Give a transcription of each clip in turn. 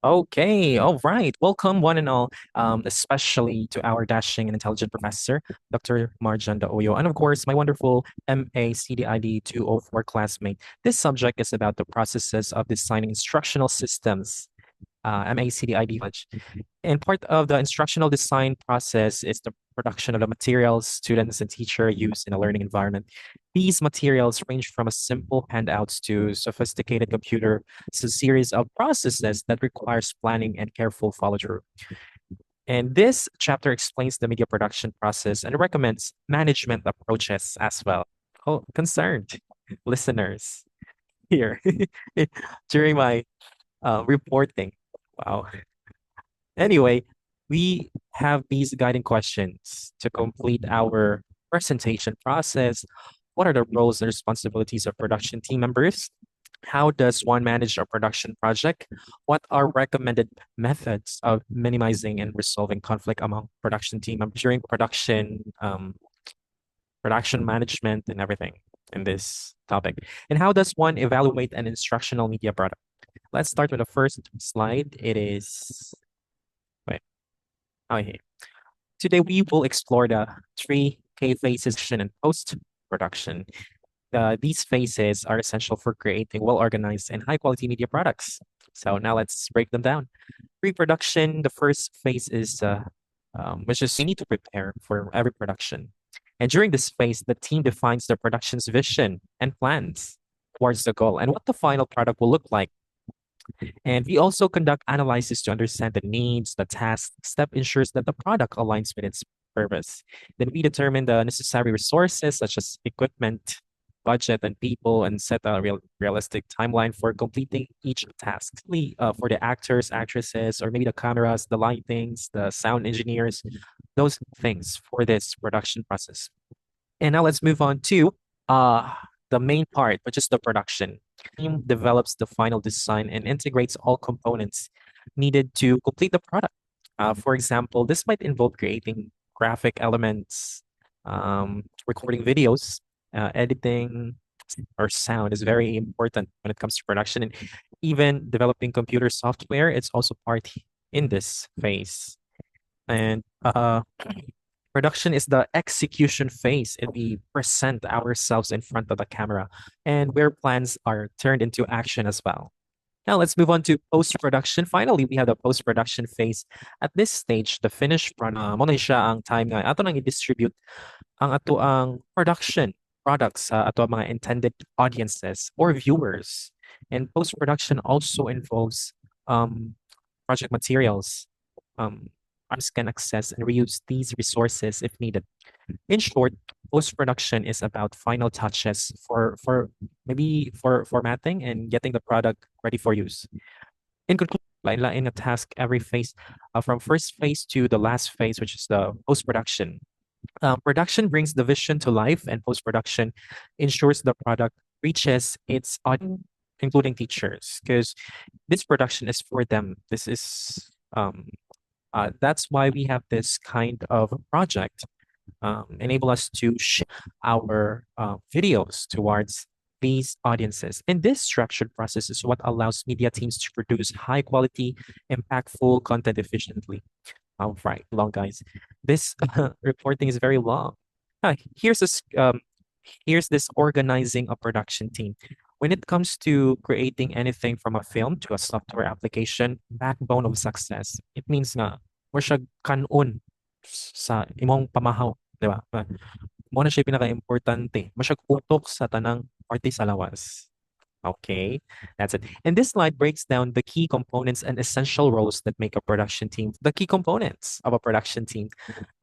Okay, all right. Welcome, one and all, especially to our dashing and intelligent professor, Dr. Marjan Dauyo, and of course, my wonderful MACDID 204 classmate. This subject is about the processes of designing instructional systems, MACDID. And part of the instructional design process is the production of the materials students and teacher use in a learning environment. These materials range from a simple handouts to sophisticated computer. It's a series of processes that requires planning and careful follow through. And this chapter explains the media production process and recommends management approaches as well. Oh, concerned listeners here during my reporting. Wow. Anyway, we have these guiding questions to complete our presentation process. What are the roles and responsibilities of production team members? How does one manage a production project? What are recommended methods of minimizing and resolving conflict among production team members during production management and everything in this topic? And how does one evaluate an instructional media product? Let's start with the first slide. It is, wait, oh, here. Today, we will explore the three K phases and post-production. These phases are essential for creating well-organized and high-quality media products. So now let's break them down. Pre-production, the first phase is which is you need to prepare for every production. And during this phase, the team defines the production's vision and plans towards the goal and what the final product will look like. And we also conduct analysis to understand the needs, the task. Step ensures that the product aligns with its purpose. Then we determine the necessary resources such as equipment, budget, and people, and set a realistic timeline for completing each task. For the actors, actresses, or maybe the cameras, the lightings, the sound engineers, those things for this production process. And now let's move on to uh, the main part, which is the production. Team develops the final design and integrates all components needed to complete the product. For example, this might involve creating graphic elements, recording videos, editing, or sound is very important when it comes to production, and even developing computer software. It's also part in this phase. And production is the execution phase, and we present ourselves in front of the camera, and where plans are turned into action as well. Now let's move on to post-production. Finally, we have the post-production phase. At this stage, the finished product, mo na siya ang time nga ato nang i-distribute ang ato ang production products sa ato ang mga intended audiences or viewers. And post-production also involves project materials. Artists can access and reuse these resources if needed. In short, post-production is about final touches for maybe for formatting and getting the product ready for use. In conclusion, in a task every phase, from first phase to the last phase, which is the post-production. Production brings the vision to life, and post-production ensures the product reaches its audience, including teachers, because this production is for them. This is that's why we have this kind of project, enable us to share our videos towards these audiences. And this structured process is what allows media teams to produce high quality, impactful content efficiently. All right, long guys. This reporting is very long. Here's here's this organizing a production team. When it comes to creating anything from a film to a software application, backbone of success, it means nga, mo siya kanon sa imong pamahaw, di ba? Mo na siya pinaka-importante. Mo siya utok sa tanang parte sa lawas. Okay, that's it. And this slide breaks down the key components and essential roles that make a production team. The key components of a production team.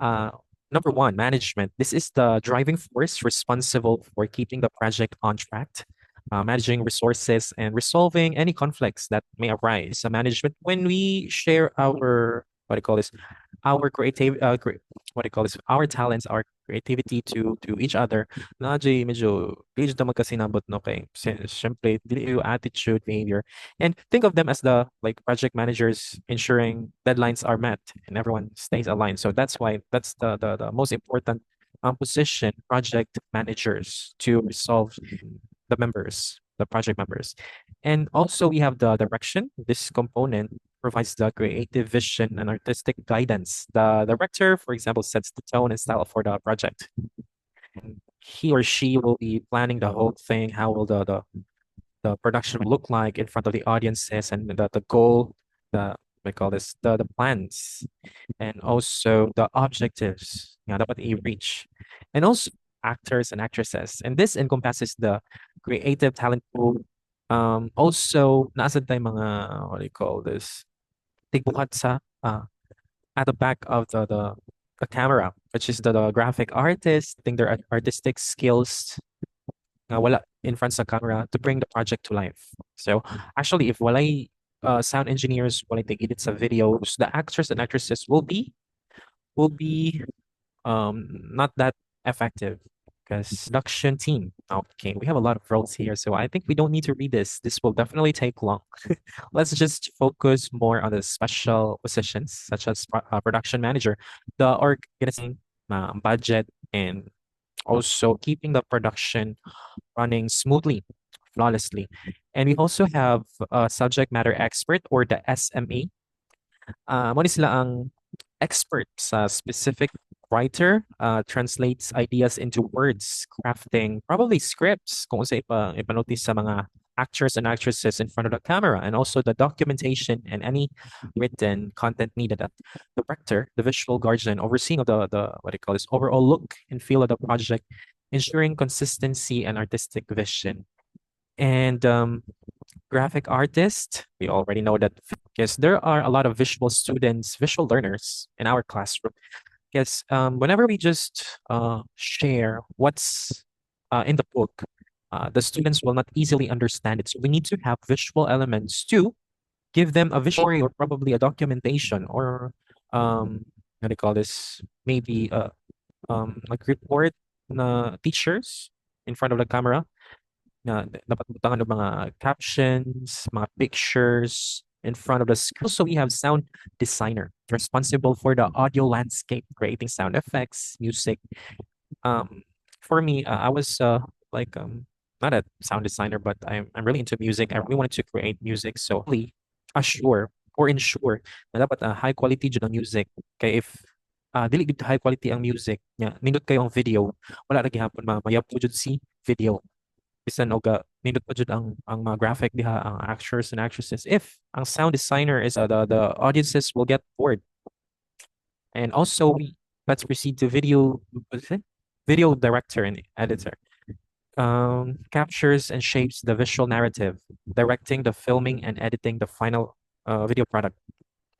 Uh, Number one, management. This is the driving force responsible for keeping the project on track, managing resources, and resolving any conflicts that may arise. So management, when we share our, what do you call this, our creative, what do you call this, our talents, our creativity to each other, na jay medyo page na magkasinabot no kay syempre dili yung attitude, behavior, and think of them as the like project managers ensuring deadlines are met and everyone stays aligned. So that's why that's the most important position, project managers, to resolve the members the project members. And also we have the direction. This component provides the creative vision and artistic guidance. The director, for example, sets the tone and style for the project. And he or she will be planning the whole thing. How will the production look like in front of the audiences, and the goal, the we call this the plans, and also the objectives nga dapat i-reach. And also actors and actresses. And this encompasses the creative talent pool. Also, nasa tayong mga, what do you call this? Tigbuhat sa, at the back of the camera, which is the graphic artist, I think their artistic skills wala in front sa camera to bring the project to life. So actually, if walay sound engineers, walay take-edit sa videos, the actors and actresses will be not that effective because production team. Okay, we have a lot of roles here, so I think we don't need to read this. This will definitely take long. Let's just focus more on the special positions such as production manager, the organizing budget, and also keeping the production running smoothly, flawlessly. And we also have a subject matter expert or the SME. Mo ni sila ang expert sa specific writer, translates ideas into words, crafting probably scripts kung sa ipanotice sa mga actors and actresses in front of the camera, and also the documentation and any written content needed at the director, the visual guardian, overseeing of the what do you call this overall look and feel of the project, ensuring consistency and artistic vision. And graphic artist, we already know that because there are a lot of visual students, visual learners in our classroom. Because whenever we just share what's in the book, the students will not easily understand it. So we need to have visual elements to give them a visual story or probably a documentation or what do you call this? Maybe like report na teachers in front of the camera na dapat butangan ng mga captions, mga pictures in front of the screen. Also, we have sound designer responsible for the audio landscape, creating sound effects, music. Um, for me, I was like not a sound designer, but I'm really into music. I really wanted to create music, so really assure or ensure na dapat high quality dyan ang music. Kaya if dili gid high quality ang music nya nindot kayo ang video, wala ra gihapon mayab po jud si video bisan og nindot pa jud ang mga graphic diha ang actors and actresses. If ang sound designer is the audiences will get bored. And also let's proceed to video, what is it? Video director and editor. Captures and shapes the visual narrative, directing the filming and editing the final video product.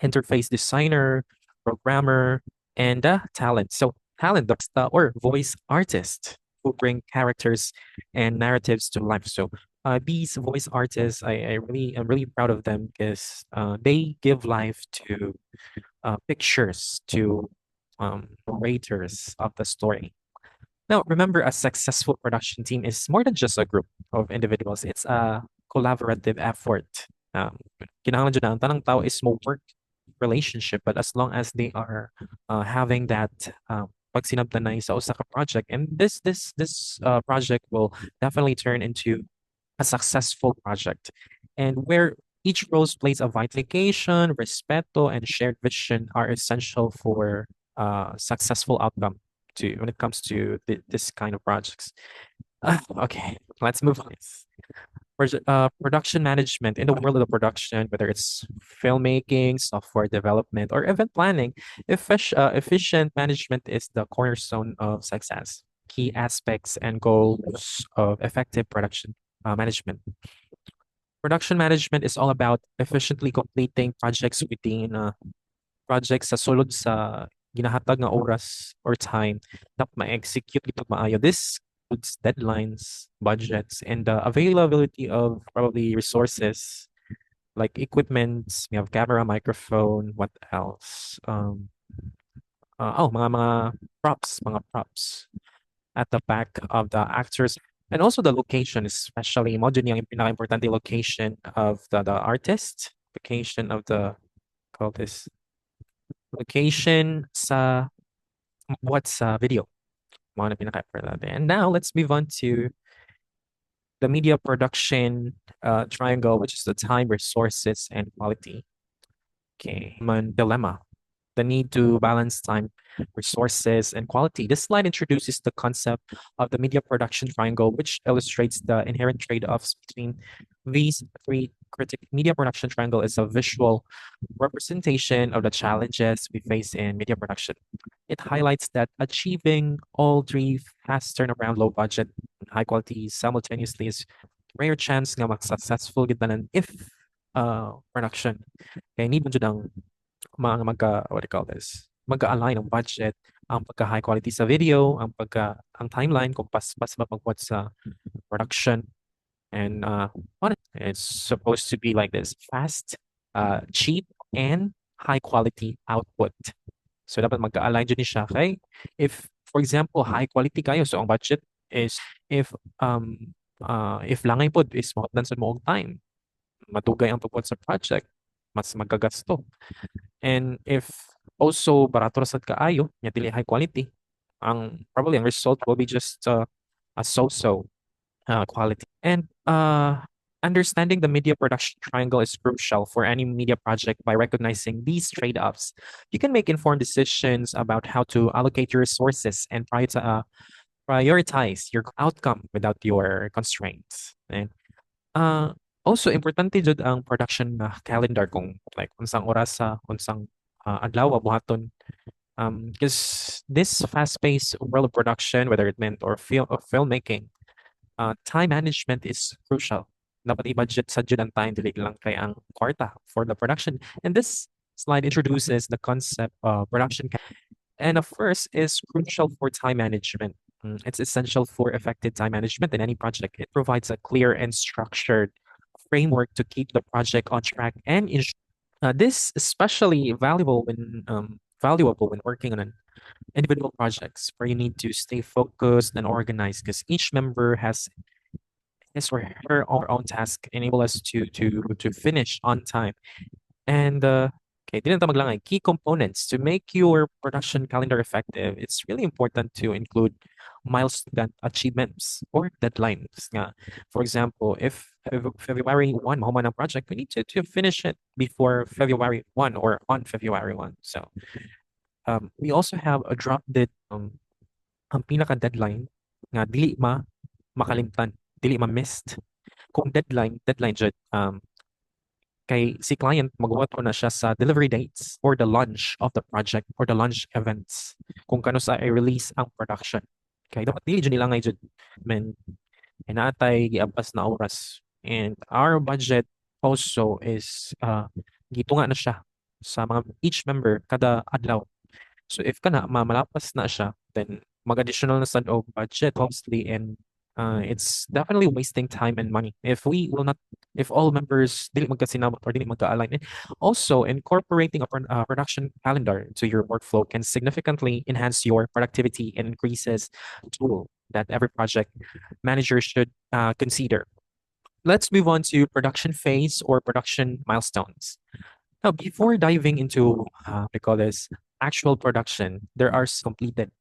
Interface designer, programmer, and talent. So talent, or voice artist who bring characters and narratives to life. So these voice artists, I'm really proud of them because they give life to pictures, to narrators of the story. Now, remember, a successful production team is more than just a group of individuals. It's a collaborative effort. Kinahanglan dyan na ang tanang tao is mo work relationship, but as long as they are having that pagsinabtanay sa usa ka project, and this project will definitely turn into a successful project, and where each role plays a vitation, respeto, and shared vision are essential for successful outcome to when it comes to this kind of projects. Okay, let's move on. Production management in the world of the production, whether it's filmmaking, software development, or event planning, efficient management is the cornerstone of success. Key aspects and goals of effective production management. Production management is all about efficiently completing projects within projects sa sulod sa ginahatag nga oras or time dapat ma-execute ito maayo. This includes deadlines, budgets, and the availability of probably resources like equipment. We have camera, microphone, what else? Mga props at the back of the actors. And also the location, especially mo dyan yung pinaka-importante location of the artist, location of the, call this, location sa what's video. Mga na pinaka-importante. And now let's move on to the media production triangle, which is the time, resources, and quality. Okay, human dilemma, the need to balance time, resources, and quality. This slide introduces the concept of the media production triangle, which illustrates the inherent trade-offs between these three critic. Media production triangle is a visual representation of the challenges we face in media production. It highlights that achieving all three fast turnaround, low budget, and high quality simultaneously is rare chance nga mag-successful gid tanan if production. Kaya need mo jud ang mga what do you call this? Magka-align ang budget, ang pagka-high quality sa video, ang timeline kung pas ba magbuhat sa production. And it's supposed to be like this: fast, cheap, and high quality output. So dapat magka-align dyan siya kay for example, high quality kayo, so ang budget is if if langay pod is mahutdan sa mo og time, matugay ang pagbuhat sa project, mas magkagasto. And if also barato ra sad kaayo, nya dili high quality, ang probably ang result will be just a so-so quality. And understanding the media production triangle is crucial for any media project. By recognizing these trade-offs, you can make informed decisions about how to allocate your resources and prioritize your outcome without your constraints. And also importante jud ang production calendar, kung like unsang oras sa unsang adlaw buhaton. Because this fast-paced world of production, whether it meant or filmmaking, time management is crucial. Dapat i-budget sa jud ang time, dili lang kay ang kwarta for the production. And this slide introduces the concept of production. And of course, is crucial for time management. It's essential for effective time management in any project. It provides a clear and structured framework to keep the project on track and this especially valuable when working on an individual projects where you need to stay focused and organized, because each member has his or her own task, enable us to finish on time. And okay, didn't maglangay key components to make your production calendar effective. It's really important to include milestone achievements or deadlines. Nga. For example, if February 1 mahuman ang project, we need to finish it before February 1 or on February 1. So we also have a drop dead ang pinaka deadline nga dili makalimtan, dili ma-missed. Kung deadline jud kay si client magbuhat na siya sa delivery dates or the launch of the project or the launch events kung kano sa i-release ang production. Kay dapat dili jud nila ngay jud men inaatay giabas na oras. And our budget also is gitunga na siya sa mga each member kada adlaw. So if kana malapas na siya, then mag-additional na sad og budget costly, and it's definitely wasting time and money if all members dili magkasinabot or dili magka-align. And also, incorporating a production calendar into your workflow can significantly enhance your productivity and increases tool that every project manager should consider. Let's move on to production phase or production milestones. Now, before diving into we call this actual production, there are completed.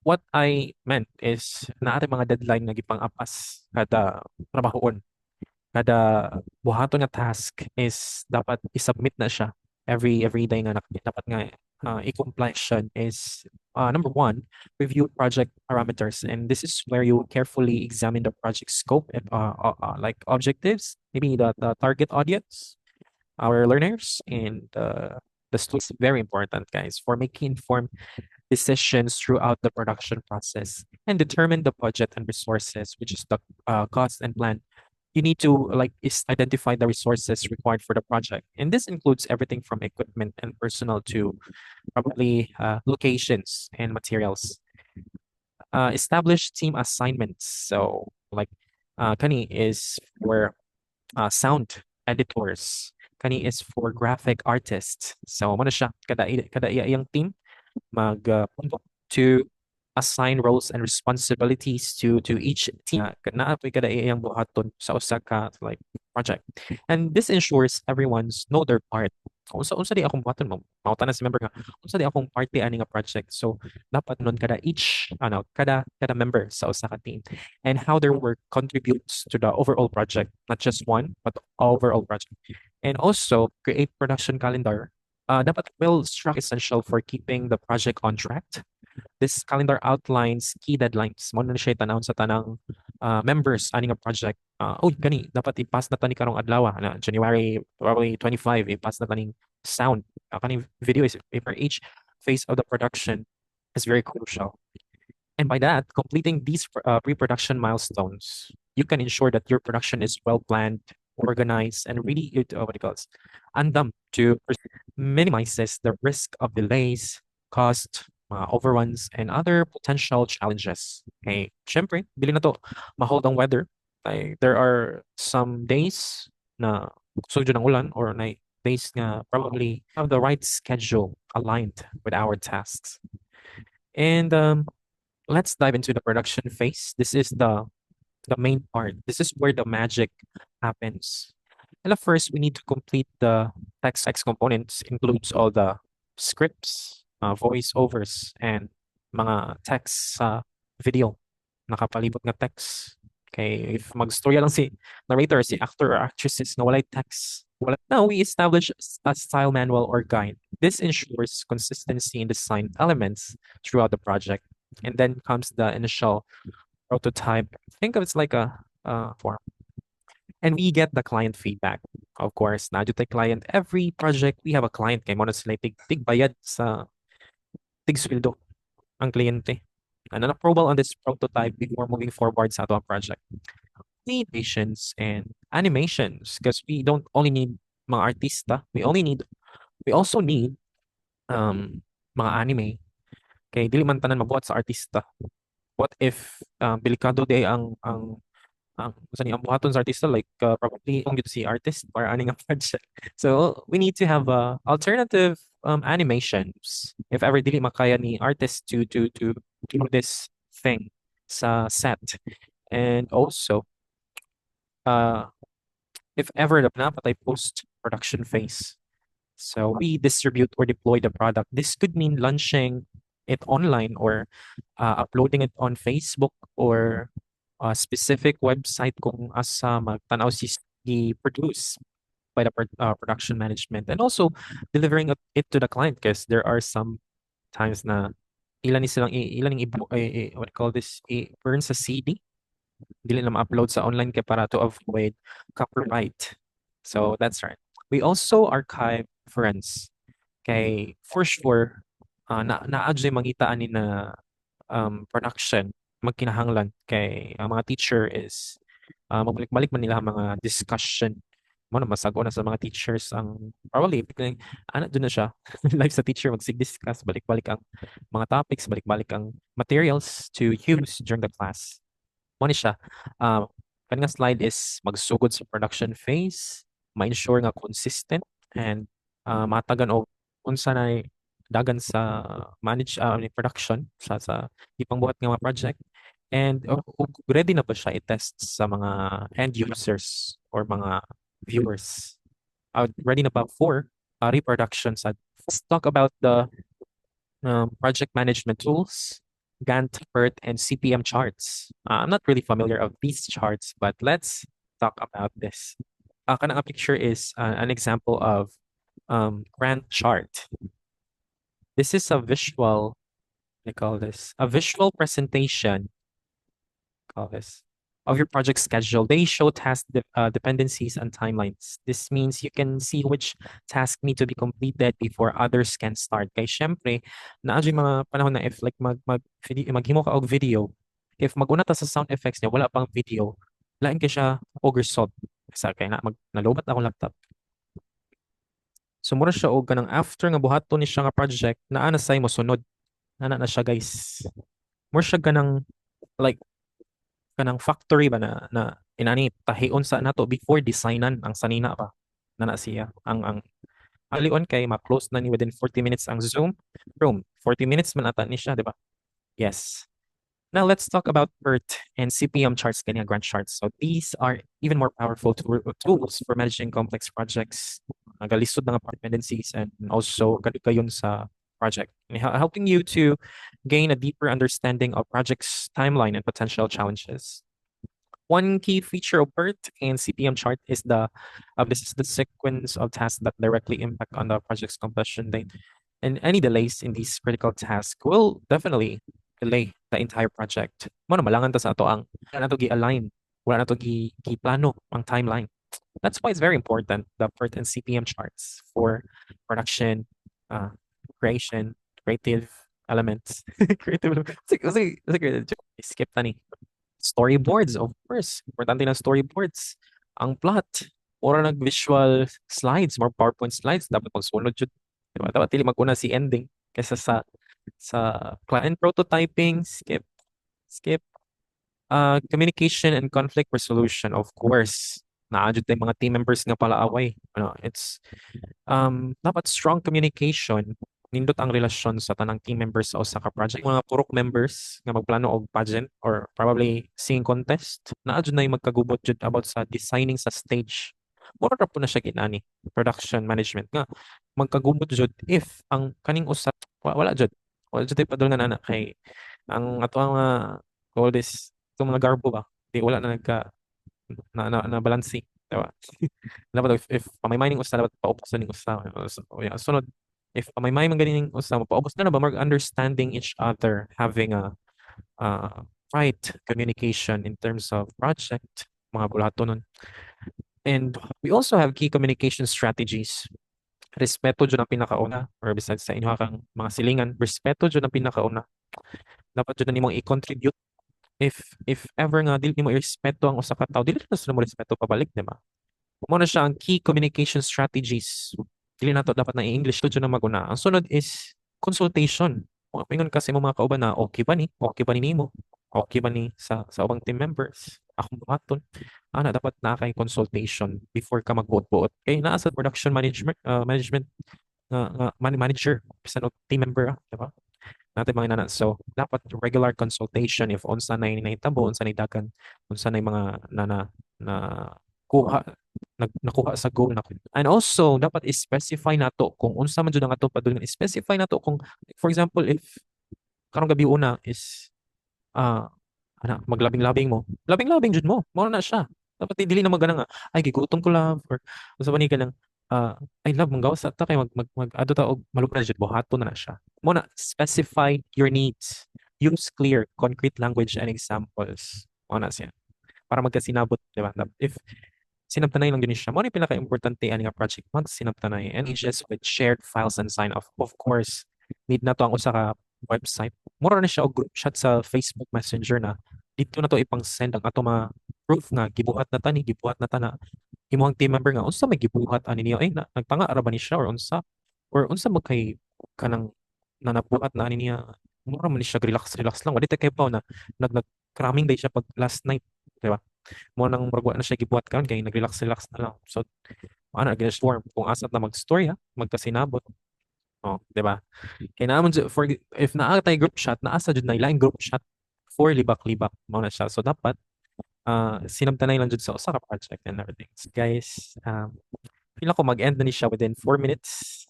What I meant is naari mga deadline na gipang-apas kada trabahoon. Kada buhaton nga task is dapat i-submit na siya every day nga dapat nga i-comply siya is number one, review project parameters, and this is where you carefully examine the project scope and like objectives, maybe the target audience, our learners, and the students. Very important, guys, for making informed decisions throughout the production process, and determine the budget and resources, which is the cost and plan. You need to identify the resources required for the project, and this includes everything from equipment and personnel to probably locations and materials. Establish team assignments. So kani is for sound editors. Kani is for graphic artists. So mo na siya kada iyang team mag to assign roles and responsibilities to each team. Na apoy kada iyang buhaton sa usa ka like project. And this ensures everyone's know their part. Unsa di akong buhaton mo. Mauta na si member nga, unsa di akong parte ani nga project. So dapat nun kada each kada member sa usa ka team and how their work contributes to the overall project, not just one, but overall project. And also create production calendar. Dapat well struck essential for keeping the project on track. This calendar outlines key deadlines. Mo na siya tanawon sa tanang members ani nga project. Gani dapat i-pass na tani karong adlaw na January probably 25 i-pass na taning sound. Kani video is for each phase of the production is very crucial. And by that, completing these pre-production milestones, you can ensure that your production is well planned, organized, and really what do you call this? Andam to minimizes the risk of delays, cost, overruns, and other potential challenges. Okay, syempre, bili na to, ma-hold ang weather. Like, there are some days na sugyo ng ulan or na days nga probably have the right schedule aligned with our tasks. And let's dive into the production phase. This is the main part. This is where the magic happens. And at first, we need to complete the text components, includes all the scripts, voiceovers, and mga text sa video. Nakapalibot nga text. Okay, if mag-storya lang si narrator, si actor or actresses na walay text. Now, we establish a style manual or guide. This ensures consistency in design elements throughout the project. And then comes the initial prototype. Think of it's like a form. And we get the client feedback. Of course, na the client, every project, we have a client kay mo na sila tig bayad sa tig sweldo ang kliyente. And an approval on this prototype before moving forward sa ato ang project. We need patience and animations because we don't only need mga artista, we also need mga anime. Kay dili man tanan mabuhat sa artista. What if delikado day ang buhaton sa artista like probably kung gito si artist para aning ang project. So we need to have alternative animations if ever dili makaya ni artist to do this thing sa set. And also if ever napatay post production phase. So we distribute or deploy the product. This could mean launching it online or uploading it on Facebook or a specific website kung asa magtanaw si produce by the production management, and also delivering it to the client because there are some times na ilan ni silang ilan what do you call this burn sa CD dili na ma-upload sa online kay para to avoid copyright. So that's right. We also archive reference kay for sure naadjay mangita ani na production magkinahanglan kay ang mga teacher is magbalik-balik man nila ang mga discussion mo na masago na sa mga teachers ang probably ana doon na siya live sa teacher magsig-discuss balik-balik ang mga topics balik-balik ang materials to use during the class mo ni siya kani nga slide is magsugod sa production phase ma-ensure nga consistent and matagan og unsa na dagan sa manage production sa ipangbuhat nga mga project. And ready na ba siya i-test sa mga end users or mga viewers? Ready na ba for reproduction? Let's talk about the project management tools, Gantt, PERT, and CPM charts. I'm not really familiar of these charts, but let's talk about this. Kanang picture is an example of Gantt chart. This is a visual, I call this a visual presentation of your project schedule. They show task dependencies and timelines. This means you can see which tasks need to be completed before others can start. Kay syempre, naadyo mga panahon na if like maghimo ka og video, if maguna ta sa sound effects niya, wala pang video, lain kay siya oversold. Sa kay nalobat akong laptop. So mura siya og kanang after nga buhaton ni siya nga project, naa na say mo sunod. Ana na siya guys. Mura siya kanang like kanang factory ba na inani tahion sa nato before designan ang sanina pa na siya ang alion kay ma-close na ni within 40 minutes ang Zoom room 40 minutes man ata ni siya di ba? Yes. Now let's talk about PERT and CPM charts, kanya Gantt charts. So these are even more powerful tools for managing complex projects. Nagalisod na nga dependencies and also kayon sa project, helping you to gain a deeper understanding of project's timeline and potential challenges. One key feature of PERT and CPM chart is this is the sequence of tasks that directly impact on the project's completion date. And any delays in these critical tasks will definitely delay the entire project. Mo na malangan ta sa ato ang wala na to gi-align, wala na to gi-plano ang timeline. That's why it's very important, the PERT and CPM charts for production, uh, creation, creative elements. Creative elements. Skip tani. Storyboards, of course. Importante na storyboards. Ang plot. Ora nag-visual slides, more PowerPoint slides. Dapat magsunod yun. Diba? Dapat dili maguna si ending kaysa sa client prototyping, skip. Skip. Communication and conflict resolution, of course. Naadyo tayong mga team members nga pala away. It's dapat strong communication, nindot ang relasyon sa tanang team members sa usa ka project. Mga purok members nga magplano og pageant or probably singing contest, naadyo na yung magkagubot jud about sa designing sa stage. Mura ra po na siya ginani, production management nga magkagubot jud if ang kaning usa wala jud. Wala jud padul na nana kay ang ato ang all this itong mga garbo ba di wala na nagka na balansi, diba? Dapat if pamay-mining usa dapat paubos na ning usa. So, yeah, sunod if pamay-mining man ganing usa paubos na ba mag understanding each other, having a right communication in terms of project, mga bulato nun. And we also have key communication strategies. Respeto dyan ang pinakauna, or besides sa inyo kang mga silingan, respeto dyan ang pinakauna. Dapat dyan na nimong i-contribute. If ever nga dili mo i-respeto ang usa ka tawo, dili na sila mo respeto pabalik, di ba? Mo na siya ang key communication strategies. Dili na to dapat na i-English to na maguna. Ang sunod is consultation. Pingon kasi mo mga kauban na okay ba ni? Okay ba ni nimo? Okay ba ni sa ubang team members? Akong buhaton. Dapat na kay consultation before ka magbuot-buot. Kay naa sa production management manager, bisan og team member, di ba? Natin mga inanan. So, dapat regular consultation if unsa na nahitabo, unsa na dagan, unsa na mga na kuha nakuha sa goal na. And also, dapat i-specify nato kung unsa man jud ang ato padulong. I-specify nato kung for example if karong gabi una is maglabing-labing mo. Labing-labing jud mo. Mao na siya. Dapat dili na magana nga ay gigutom ko love or unsa ba ni ka lang I love mong gawas ta kay mag ado ta og malupad jud buhaton na siya. Mo na specify your needs. Use clear, concrete language and examples. Mo na siya. Para magkasinabot, di ba? If sinabtanay lang din siya, mo na yung pinaka-importante ani nga project, magsinabtanay and just with shared files and sign off. Of course, need na to ang usa ka website. Mura na siya og group chat sa Facebook Messenger na dito na to ipang-send ang ato mga proof nga gibuhat na tani, gibuhat na ta na imong team member nga unsa may gibuhat ani niya ay nagpanga ra ba ni siya or unsa magkay kanang nabuhat na ani niya. Mura man ni siya relax lang wala kay pa na nag day siya pag last night, di ba? Mo nang murag na siya gibuhat karon kay nag-relax na lang. So gina-storm kung asat na mag-story magkasinabot. Oh, di ba? Kay naman for if naa tay group chat, naasa jud na ilang group chat for libak-libak mao na siya. So dapat sinabtanay lang jud sa usa ka project and everything. So, guys, feel ko mag-end na ni siya within 4 minutes.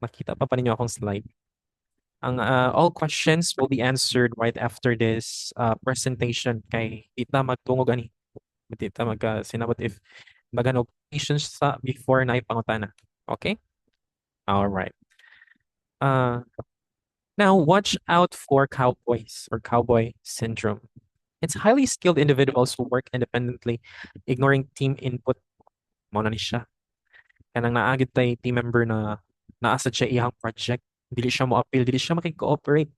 Makita pa ninyo akong slide. All questions will be answered right after this presentation kay dita magtungog ani. Dita sinabot if bagan og questions sa before na ipangutana. Okay? All right. Now watch out for cowboys or cowboy syndrome. It's highly skilled individuals who work independently, ignoring team input. Mao na ni siya. Kanang naagid tay team member na naasa siya iyang project, dili siya mo appeal, dili siya makikooperate.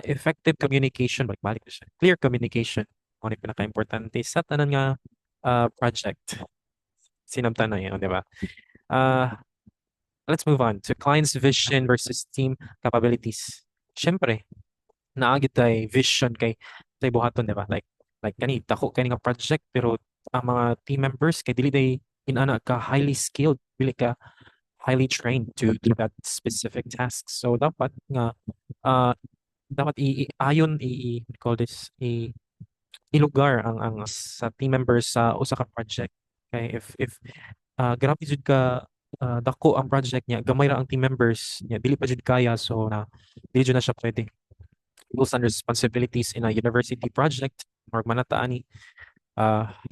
Effective communication, balik siya. Clear communication. Mao ni pinaka-importante sa tanan nga project. Sinabtan na yun, di ba? Let's move on to client's vision versus team capabilities. Siyempre, naagid tay vision kay tay buhaton, di ba? Like kani dako kani nga project pero ang mga team members kay dili day inana ka highly skilled, dili ka highly trained to do that specific task. So dapat nga dapat ayon we call this ilugar ang sa team members sa usa ka project. Okay, if grabe jud ka dako ang project niya, gamay ra ang team members niya, dili pa jud kaya, so dili jud na siya pwede. Roles and responsibilities in a university project or manata ani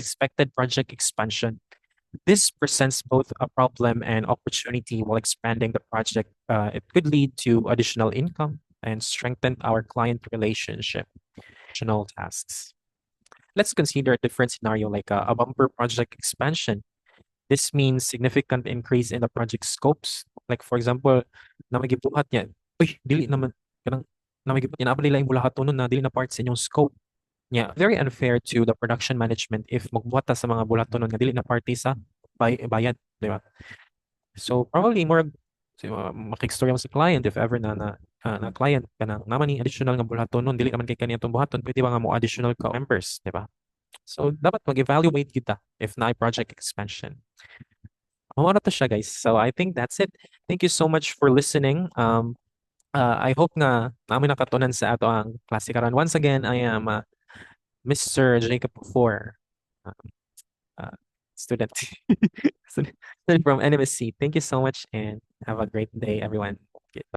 expected project expansion. This presents both a problem and opportunity while expanding the project. It could lead to additional income and strengthen our client relationship. Additional tasks. Let's consider a different scenario like a bumper project expansion. This means significant increase in the project scopes. Like for example, na may gibuhat niya, uy, dili naman, kanang, na may gibuhat niya, naapalila yung bulahat nun na dili na part sa inyong scope. Yeah, very unfair to the production management if magbuhat ta sa mga bulaton nga dili na party sa bayad, di ba? So probably more makikistorya mo sa client if ever na client ka naman ni additional nga bulaton nun, dili naman kay kaniya itong buhaton, pwede ba nga mo additional ka members, di ba? So dapat mag-evaluate kita if na project expansion. Ano to siya, guys. So I think that's it. Thank you so much for listening. I hope nga namin nakatunan sa ato ang klase karon. Once again, I am Mr. Jacob 4, uh, uh, student, student from NMSC. Thank you so much and have a great day, everyone.